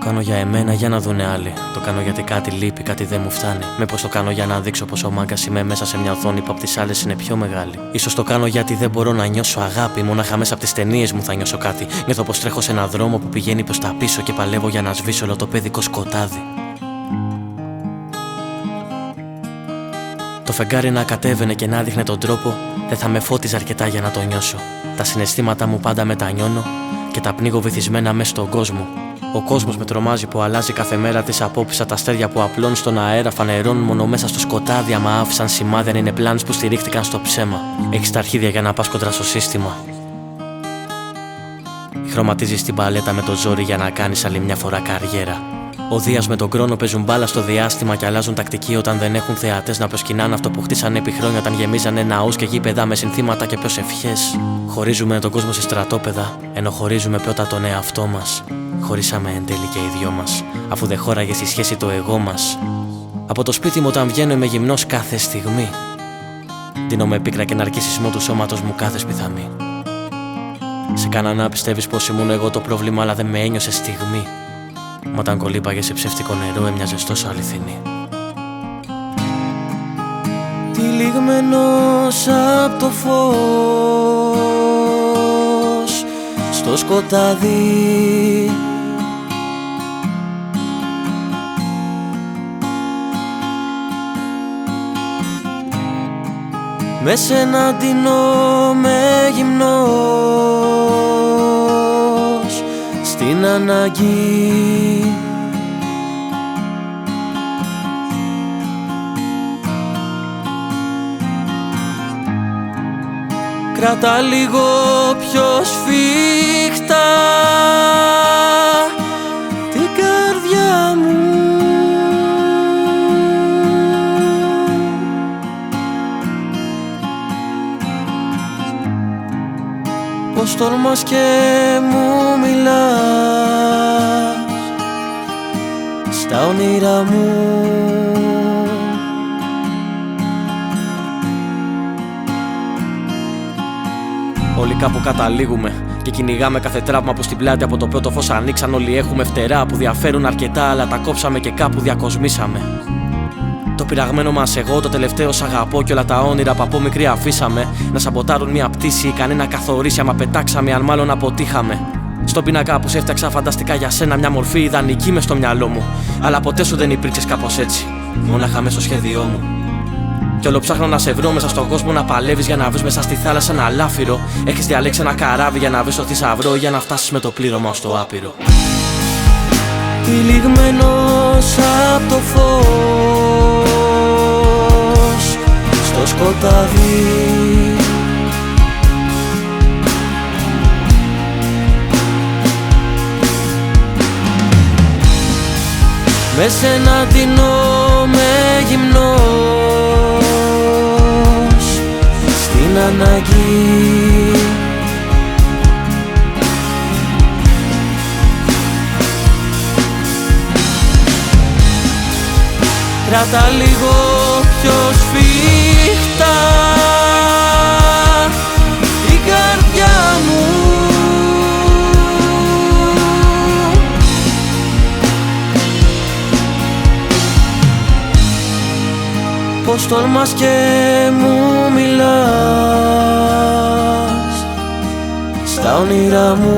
κάνω για εμένα για να δουνε άλλοι. Το κάνω γιατί κάτι λείπει, κάτι δεν μου φτάνει. Μήπως το κάνω για να δείξω πως ο μάγκας είμαι μέσα σε μια οθόνη που απ' τις άλλες είναι πιο μεγάλη. Ίσως το κάνω γιατί δεν μπορώ να νιώσω αγάπη. Μόναχα μέσα απ' τις ταινίες μου θα νιώσω κάτι. Νιώθω πως τρέχω σε έναν δρόμο που πηγαίνει προς τα πίσω και παλεύω για να σβήσω όλο το παιδικό σκοτάδι. Το φεγγάρι να κατέβαινε και να δείχνε τον τρόπο, δεν θα με φώτιζε αρκετά για να το νιώσω. Τα συναισθήματά μου πάντα μετανιώνω και τα πνίγω βυθισμένα μέσα στον κόσμο. Ο κόσμος με τρομάζει που αλλάζει κάθε μέρα τις απόψεις. Τα αστέρια που απλώνουν στον αέρα φανερώνουν μόνο μέσα στο σκοτάδι. Άμα άφησαν σημάδια, αν είναι πλάνες που στηρίχτηκαν στο ψέμα. Έχεις τα αρχίδια για να πας κοντρά στο σύστημα. Χρωματίζεις την παλέτα με το ζόρι για να κάνεις άλλη μια φορά καριέρα. Ο Δίας με τον Κρόνο παίζουν μπάλα στο διάστημα και αλλάζουν τακτική όταν δεν έχουν θεατές να προσκυνάνε αυτό που χτίσανε επί χρόνια. Όταν γεμίζανε ναούς και γήπεδα με συνθήματα και προσευχές. Χωρίζουμε τον κόσμο σε στρατόπεδα, ενώ χωρίζουμε πρώτα τον εαυτό μας. Χωρίσαμε εν τέλει και οι δυο μας, αφού δεν χώραγε στη σχέση το εγώ μας. Από το σπίτι μου όταν βγαίνω είμαι γυμνός κάθε στιγμή. Δίνω με πίκρα και ναρκισισμό του σώματος μου κάθε σπιθαμή. Σε κάνα να πιστεύεις πως ήμουν εγώ το πρόβλημα, αλλά δεν με ένιωσε στιγμή. Μα όταν κολύμπαγε σε ψεύτικο νερό έμοιαζες τόσο αληθινή. Τυλιγμένος απ' το φως στο σκοτάδι, με σένα ντύνομαι γυμνός στην ανάγκη. Κράτα λίγο πιο σφιχτά την καρδιά μου. Πως τολμάς και μου μιλάς στα όνειρά μου. Όλοι κάπου καταλήγουμε και κυνηγάμε κάθε τραύμα που στην πλάτη από το πρώτο φως ανοίξαν. Όλοι έχουμε φτερά που διαφέρουν αρκετά, αλλά τα κόψαμε και κάπου διακοσμήσαμε. Το πειραγμένο μας εγώ, το τελευταίο σ' αγαπώ και όλα τα όνειρα που από μικρή αφήσαμε να σαμποτάρουν μια πτήση ή κανένα καθορίσει άμα πετάξαμε, αν μάλλον αποτύχαμε. Στον πίνακα που σε έφτιαξα φανταστικά για σένα, μια μορφή ιδανική μες στο μυαλό μου. Αλλά ποτέ σου δεν υπήρξες κάπως έτσι, μόναχα μες στο σχέδιό μου. Κι όλο ψάχνω να σε βρω μέσα στον κόσμο, να παλεύεις για να βρεις μέσα στη θάλασσα ένα λάφυρο. Έχεις διαλέξει ένα καράβι για να βρεις το θησαυρό, για να φτάσεις με το πλήρωμα στο άπειρο. Τυλιγμένος απ' το φως στο σκοτάδι, με σένα ντύνομαι γυμνός στην ανάγκη. Κράτα λίγο πιο σφιχτά την καρδιά μου. Πως τολμάς και μου μιλάς στα όνειρά μου.